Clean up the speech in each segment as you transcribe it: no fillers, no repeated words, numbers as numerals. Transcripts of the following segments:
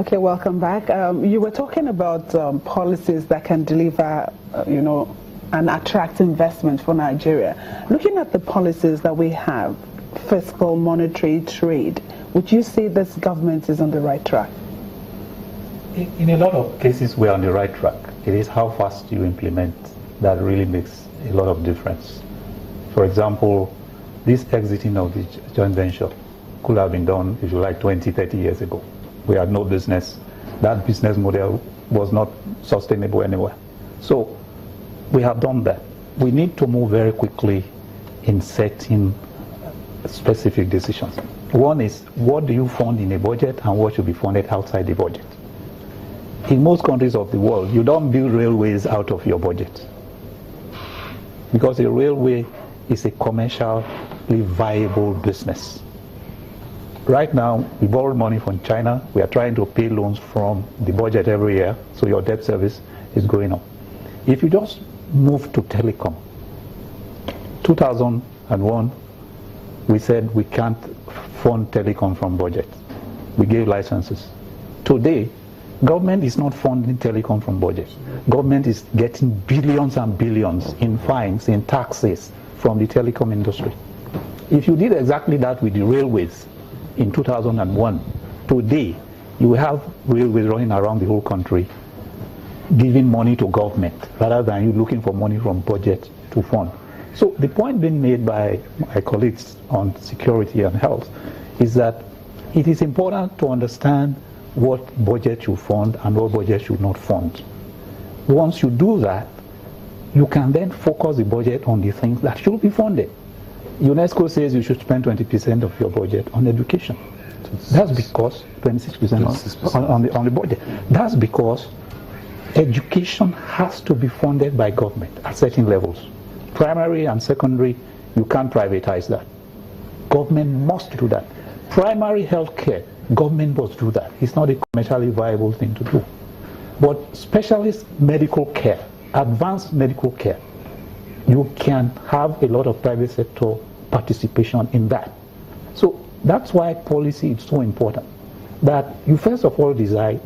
Okay, welcome back. You were talking about policies that can deliver, and attract investment for Nigeria. Looking at the policies that we have, fiscal, monetary, trade, would you say this government is on the right track? In a lot of cases, we're on the right track. It is how fast you implement that really makes a lot of difference. For example, this exiting of the joint venture could have been done, if you like, 20, 30 years ago. We had no business. That business model was not sustainable anywhere. So we have done that. We need to move very quickly in setting specific decisions. One is, what do you fund in a budget and what should be funded outside the budget? In most countries of the world, you don't build railways out of your budget, because a railway is a commercially viable business. Right now, we borrow money from China. We are trying to pay loans from the budget every year, so your debt service is going up. If you just move to telecom, 2001, we said we can't fund telecom from budget. We gave licenses. Today, government is not funding telecom from budget. Government is getting billions and billions in fines, in taxes from the telecom industry. If you did exactly that with the railways in 2001, today you have railways running around the whole country giving money to government rather than you looking for money from budget to fund. So the point being made by my colleagues on security and health is that it is important to understand what budget you fund and what budget should not fund. Once you do that, you can then focus the budget on the things that should be funded. UNESCO says you should spend 20% of your budget on education. That's because 26% on the budget. That's because education has to be funded by government at certain levels. Primary and secondary, you can't privatize that. Government must do that. Primary health care, government must do that. It's not a commercially viable thing to do. But specialist medical care, advanced medical care, you can have a lot of private sector participation in that. So that's why policy is so important. That you first of all decide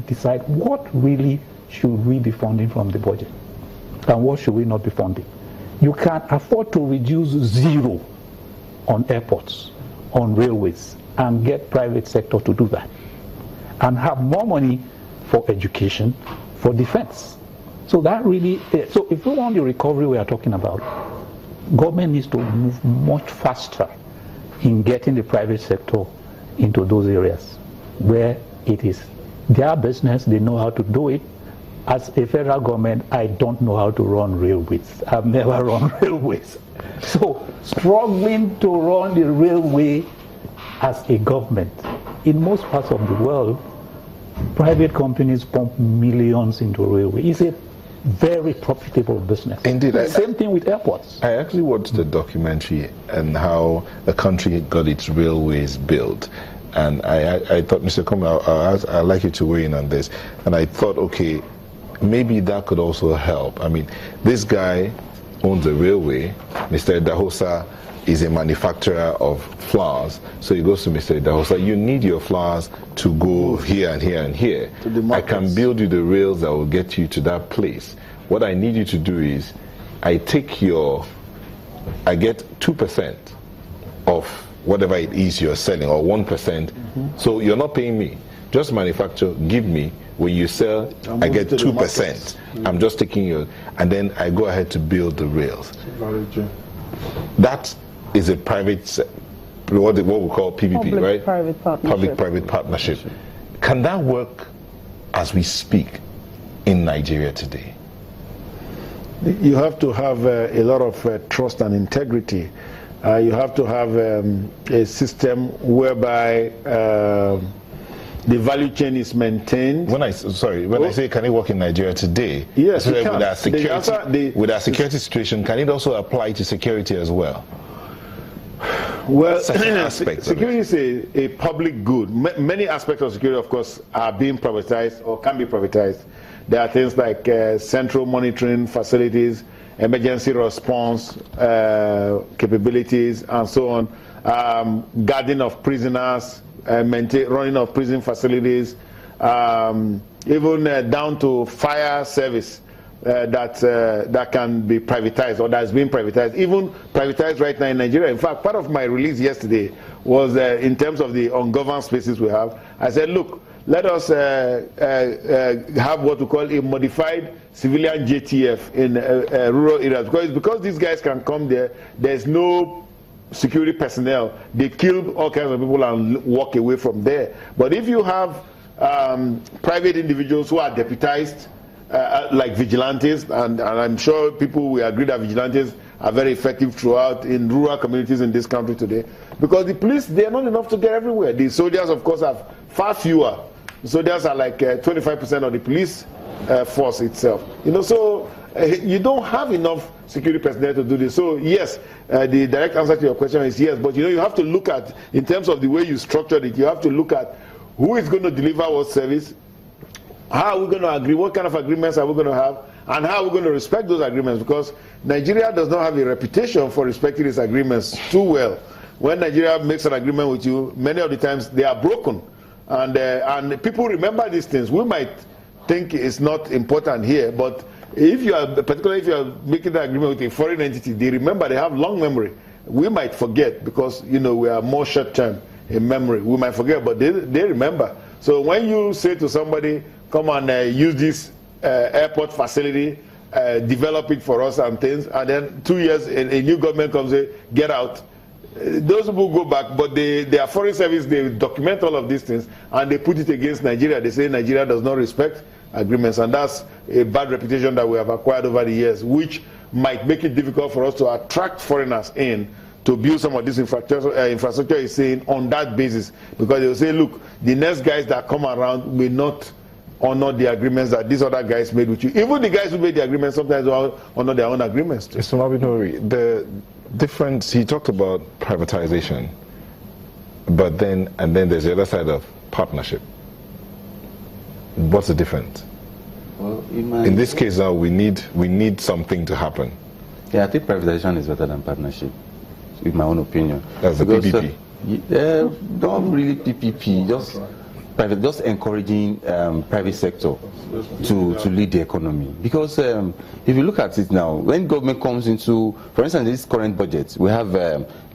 what really should we be funding from the budget and what should we not be funding. You can afford to reduce zero on airports, on railways, and get private sector to do that. And have more money for education, for defense. So that really, so if we want the recovery we are talking about, government needs to move much faster in getting the private sector into those areas where it is their business, they know how to do it. As a federal government, I don't know how to run railways. I've never run railways. So struggling to run the railway as a government, in most parts of the world, private companies pump millions into railway. It's a very profitable business. Indeed. Same thing with airports. I actually watched the documentary and how the country got its railways built. And I thought, Mr. Kombi, I'd like you to weigh in on this. And I thought, okay, maybe that could also help. I mean, this guy owns a railway. Mr. Dahosa is a manufacturer of flowers. So he goes to Mr. Dahosa, you need your flowers to go here and here and here. I can build you the rails that will get you to that place. What I need you to do is, I get 2% of whatever it is you're selling, or 1%. So you're not paying me. Just manufacture, give me. When you sell, I get 2%. I'm just taking your, and then I go ahead to build the rails. That is a private, what we call PPP, right? Public-private partnership. Public-private partnership. Can that work as we speak in Nigeria today? You have to have a lot of trust and integrity. You have to have a system whereby the value chain is maintained. When I say can it work in Nigeria today? Yes, it can. With our security situation, can it also apply to security as well? Well, security is a public good. Many aspects of security, of course, are being privatized or can be privatized. There are things like central monitoring facilities, emergency response capabilities, and so on, guarding of prisoners, running of prison facilities, even down to fire service that can be privatized or that's being privatized, even privatized right now in Nigeria. In fact, part of my release yesterday was in terms of the ungoverned spaces we have. I said, look, let us have what we call a modified civilian JTF in rural areas, because these guys can come there, there's no security personnel, they kill all kinds of people and walk away from there. But if you have private individuals who are deputized, like vigilantes, and I'm sure people will agree that vigilantes are very effective throughout in rural communities in this country today, because the police, they are not enough to get everywhere. The soldiers, of course, have far fewer. The soldiers are like 25% of the police force itself. You know, so you don't have enough security personnel to do this. So yes, the direct answer to your question is yes, but you know, you have to look at, in terms of the way you structured it, you have to look at who is going to deliver what service, how are we going to agree, what kind of agreements are we going to have, and how are we going to respect those agreements, because Nigeria does not have a reputation for respecting its agreements too well. When Nigeria makes an agreement with you, many of the times they are broken, and people remember these things. We might think it's not important here, but if you are, particularly if you are making an agreement with a foreign entity, they remember, they have long memory. We might forget because, you know, we are more short-term in memory. We might forget, but they remember. So when you say to somebody, come and use this airport facility, develop it for us and things, and then 2 years a new government comes in, get out. Those people go back, but their foreign service, they document all of these things and they put it against Nigeria. They say Nigeria does not respect agreements, and that's a bad reputation that we have acquired over the years, which might make it difficult for us to attract foreigners in to build some of this infrastructure is saying on that basis, because they will say, look, the next guys that come around will not honor the agreements that these other guys made with you. Even the guys who made the agreements sometimes don't honor their own agreements too. Mr. Mabinori, the difference, he talked about privatization, but then there's the other side of partnership. What's the difference? Well, in this case now, we need something to happen. Yeah, I think privatization is better than partnership, in my own opinion. That's the PPP. Not really PPP, just encouraging private sector to lead the economy. Because if you look at it now, when government comes into, for instance, this current budget, we have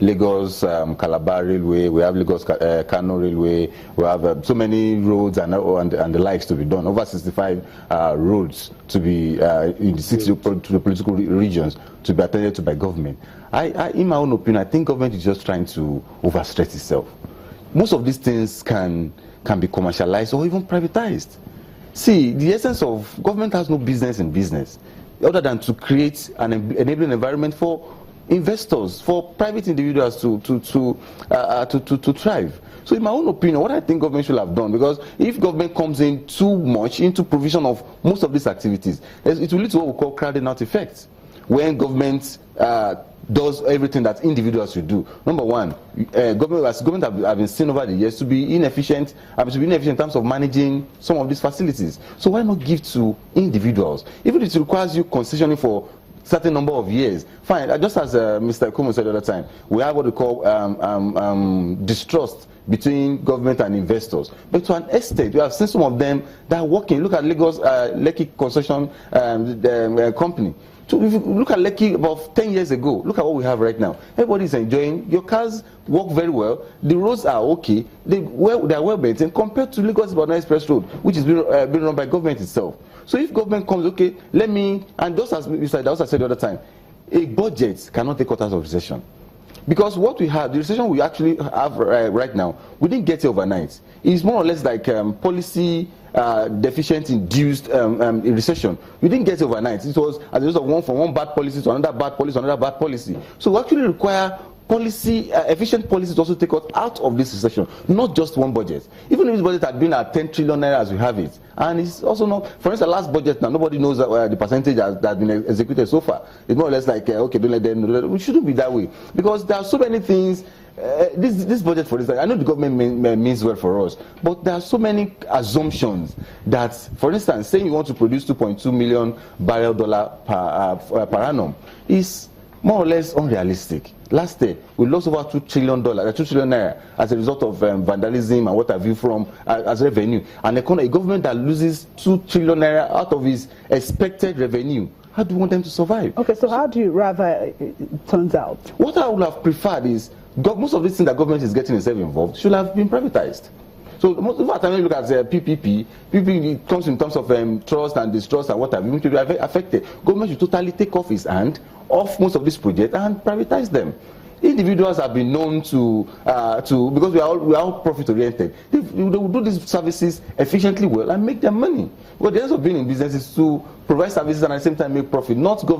Lagos Calabar Railway, we have Lagos Kano Railway, we have so many roads and the likes to be done, over 65 roads to be in the 6 to the political regions to be attended to by government. In my own opinion, I think government is just trying to overstretch itself. Most of these things can be commercialized or even privatized. See, the essence of government has no business in business other than to create an enabling environment for investors, for private individuals to thrive. So in my own opinion, what I think government should have done, because if government comes in too much into provision of most of these activities, it will lead to what we call crowding out effect. When government does everything that individuals should do. Number one, government have been seen over the years to be inefficient, in terms of managing some of these facilities. So why not give to individuals? Even if it requires you concessioning for certain number of years, fine. Just as Mr. Kumo said the other time, we have what we call distrust between government and investors. But to an extent, we have seen some of them that are working. Look at Lagos Lekki Construction Company. So if you look at Lekki about 10 years ago, look at what we have right now. Everybody's enjoying. Your cars work very well. The roads are okay. They are well maintained compared to Lagos Ibadan Express Road, which is being run by government itself. So if government comes, okay, and just as Mr. Dawson said the other time, a budget cannot take us out of recession. Because what we have, the recession we actually have right now, we didn't get it overnight. It's more or less like policy deficient induced recession. We didn't get it overnight. It was as a result of one bad policy to another bad policy to another bad policy. So we actually require policy, efficient policies to also take us out of this recession, not just one budget. Even if this budget had been at 10 trillion naira as we have it, and it's also not, for instance, the last budget now, nobody knows the percentage that has been executed so far. It's more or less like, okay, don't let them know. We shouldn't be that way, because there are so many things. This budget, for instance, I know the government means well for us, but there are so many assumptions that, for instance, saying you want to produce 2.2 million barrel per annum is more or less unrealistic. Last year, we lost over $2 trillion naira as a result of vandalism and what have you from as revenue. And a government that loses $2 trillion naira out of its expected revenue, how do you want them to survive? Okay, so how do you rather it turns out? What I would have preferred is most of these things that government is getting itself involved should have been privatized. So most of the time when you look at PPP comes in terms of trust and distrust and what have you, to be affected. Government should totally take off its hand off most of these projects and privatize them. Individuals have been known to because we are all profit oriented. They will do these services efficiently well and make their money. But the end of being in business is to provide services and at the same time make profit, not government.